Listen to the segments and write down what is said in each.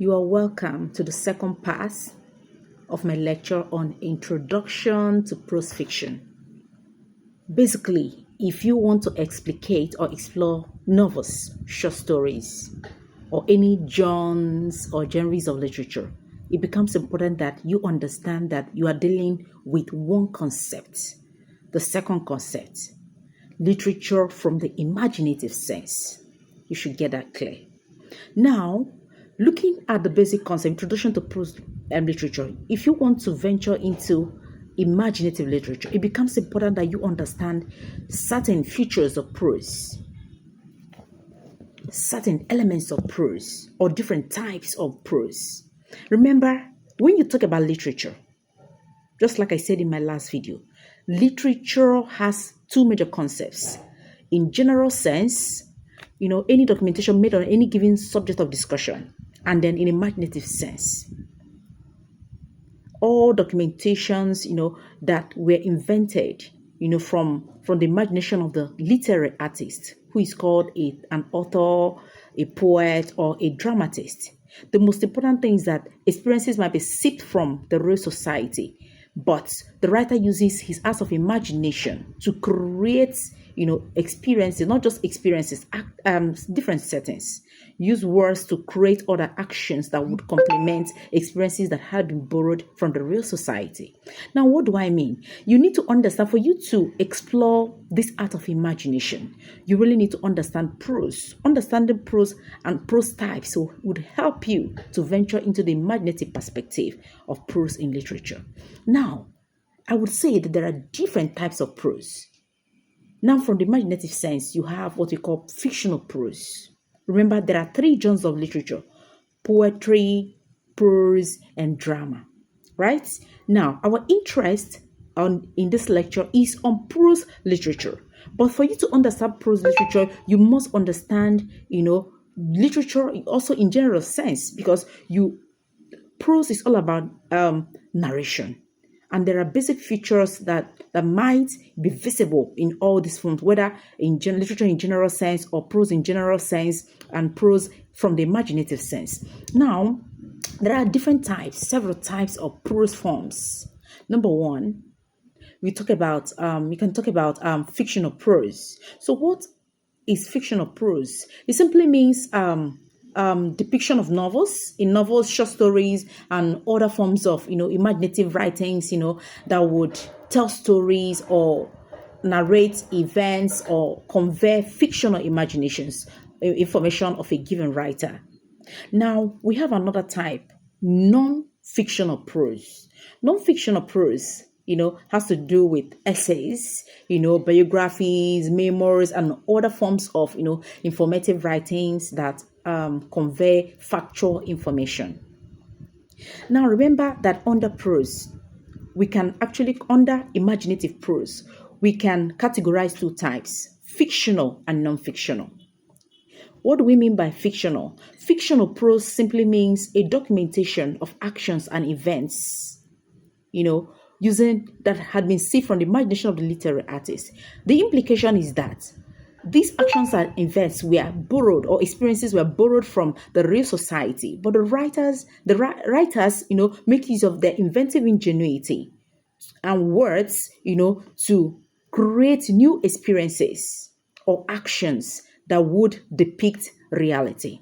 You are welcome to the second part of my lecture on Introduction to Prose Fiction. Basically, if you want to explicate or explore novels, short stories, or any genres or genres of literature, it becomes important that you understand that you are dealing with one concept. The second concept, literature from the imaginative sense. You should get that clear. Now, looking at the basic concept, introduction to prose literature, if you want to venture into imaginative literature, it becomes important that you understand certain features of prose, certain elements of prose, or different types of prose. Remember, when you talk about literature, just like I said in my last video, literature has two major concepts. In general sense, any documentation made on any given subject of discussion, and then in imaginative sense, all documentations, that were invented, from the imagination of the literary artist, who is called an author, a poet, or a dramatist. The most important thing is that experiences might be sipped from the real society, but the writer uses his arts of imagination to create, experiences, not just experiences, different settings. Use words to create other actions that would complement experiences that had been borrowed from the real society. Now, what do I mean? You need to understand, for you to explore this art of imagination, you really need to understand prose. Understanding prose and prose types would help you to venture into the imaginative perspective of prose in literature. Now, I would say that there are different types of prose. Now, from the imaginative sense, you have what we call fictional prose. Remember, there are three genres of literature: poetry, prose, and drama. Right? Now, our interest in this lecture is on prose literature. But for you to understand prose literature, you must understand, literature also in general sense, because prose is all about narration. And there are basic features that might be visible in all these forms, whether in literature in general sense or prose in general sense, and prose from the imaginative sense. Now, there are several types of prose forms. Number one, we can talk about fictional prose. So what is fictional prose? It simply means depiction of novels, short stories, and other forms of imaginative writings, that would tell stories or narrate events or convey fictional information of a given writer. Now, we have another type, non-fictional prose. Non-fictional prose has to do with essays, biographies, memoirs, and other forms of, informative writings that convey factual information. Now, remember that under imaginative prose, we can categorize two types: fictional and non-fictional. What do we mean by fictional? Fictional prose simply means a documentation of actions and events, using that had been seen from the imagination of the literary artist. The implication is that these actions and events were borrowed, or experiences were borrowed from the real society, but the writers, make use of their inventive ingenuity and words, to create new experiences or actions that would depict reality.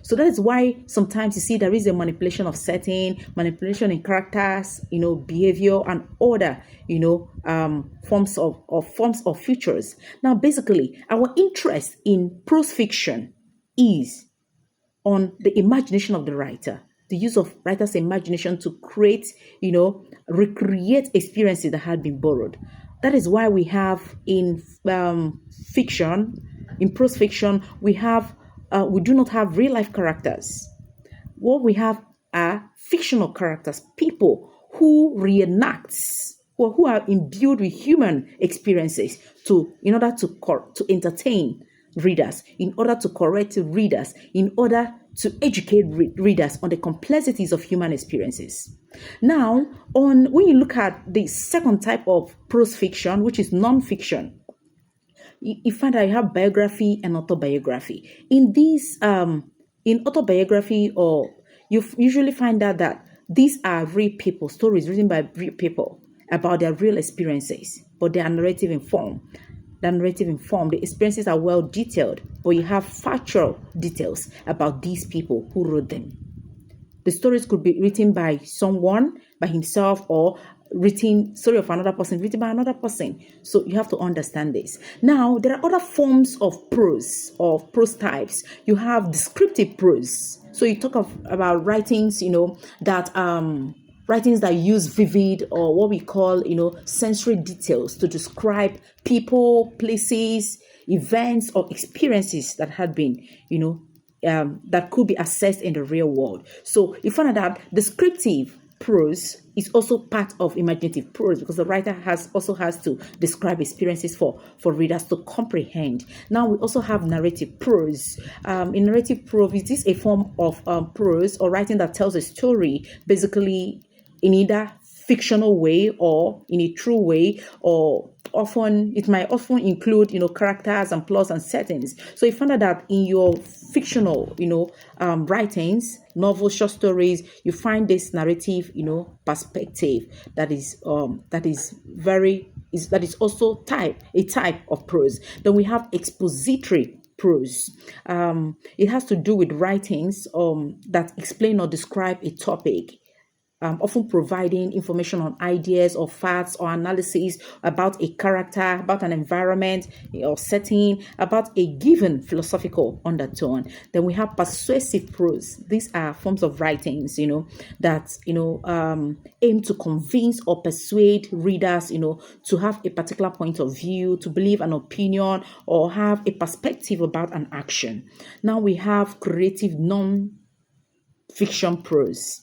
So that is why sometimes you see there is a manipulation of setting, manipulation in characters, behavior, and other, forms of features. Now, basically, our interest in prose fiction is on the imagination of the writer, the use of writer's imagination to create, recreate experiences that had been borrowed. That is why we have in prose fiction, we do not have real life characters. What we have are fictional characters, people who reenact, or who are imbued with human experiences in order to entertain readers, in order to correct readers, in order to educate readers on the complexities of human experiences. Now, when you look at the second type of prose fiction, which is non-fiction, you find that you have biography and autobiography. In autobiography or usually find out that these are real people, stories written by real people about their real experiences, but they are narrative informed. The experiences are well detailed, but you have factual details about these people who wrote them. The stories could be written by someone, by himself, or story of another person, written by another person. So you have to understand this. Now, there are other forms of prose types. You have descriptive prose. So you talk about writings, writings that use vivid, or what we call, sensory details to describe people, places, events, or experiences that had been, that could be assessed in the real world. So you find out that descriptive prose is also part of imaginative prose, because the writer also has to describe experiences for readers to comprehend. Now we also have narrative prose. In narrative prose, it is a form of prose or writing that tells a story basically in either fictional way or in a true way, or it might often include characters and plots and settings. So you find out that in your fictional writings, novels, short stories, you find this narrative perspective that is also a type of prose. Then we have expository prose. It has to do with writings that explain or describe a topic, often providing information on ideas or facts or analysis about a character, about an environment or setting, about a given philosophical undertone. Then we have persuasive prose. These are forms of writings, that aim to convince or persuade readers, to have a particular point of view, to believe an opinion, or have a perspective about an action. Now we have creative non-fiction prose.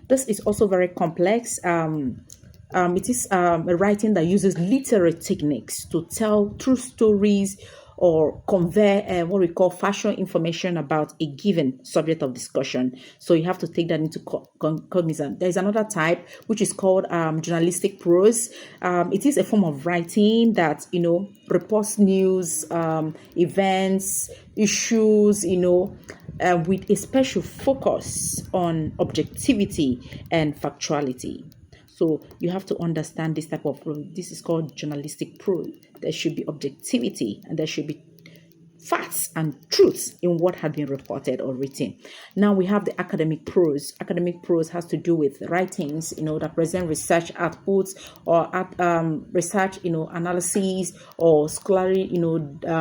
This is also very complex. It is a writing that uses literary techniques to tell true stories or convey what we call factual information about a given subject of discussion. So you have to take that into cognizance. There is another type which is called journalistic prose. It is a form of writing that reports news, events, issues, with a special focus on objectivity and factuality. So you have to understand this type of prose. This is called journalistic prose. There should be objectivity and there should be facts and truths in what had been reported or written. Now we have the academic prose. Academic prose has to do with writings, that present research outputs or research, analyses or scholarly,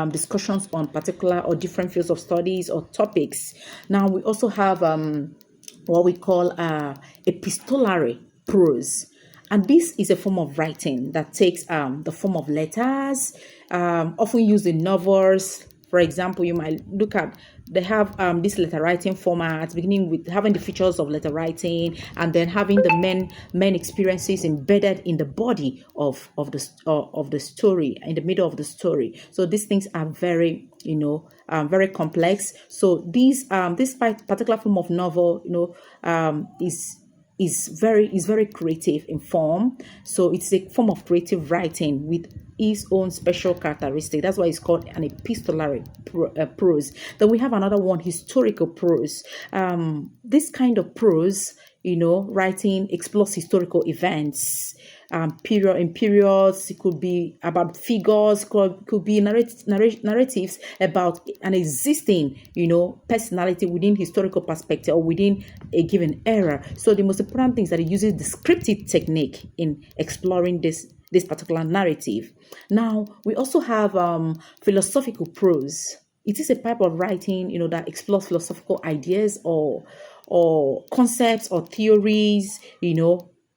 discussions on particular or different fields of studies or topics. Now we also have what we call epistolary prose. And this is a form of writing that takes the form of letters, often used in novels. For example, you might look at, they have this letter writing format, beginning with having the features of letter writing and then having the main experiences embedded in the body of the story, in the middle of the story. So these things are very, very complex. So this particular form of novel, is very creative in form. So it's a form of creative writing with its own special characteristic. That's why it's called an epistolary prose. Then we have another one, historical prose. This kind of prose, writing explores historical events, periods. It could be about figures, could be narratives about an existing, personality within historical perspective or within a given era. So the most important thing is that it uses descriptive technique in exploring this particular narrative. Now we also have philosophical prose. It is a type of writing, that explores philosophical ideas or concepts or theories,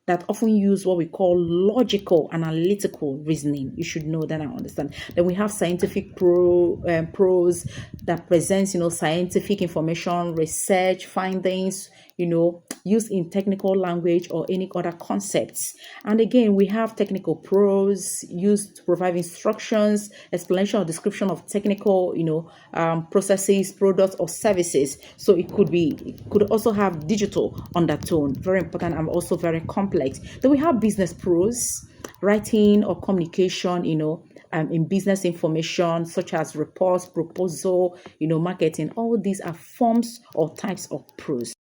that often use what we call logical, analytical reasoning. You should know that and understand. Then we have scientific prose that presents, scientific information, research findings, used in technical language or any other concepts. And again, we have technical prose used to provide instructions, explanation or description of technical, processes, products or services. So it could also have digital undertone, very important and also very complex. Then we have business prose, writing or communication, in business information such as reports, proposal, marketing. All these are forms or types of prose.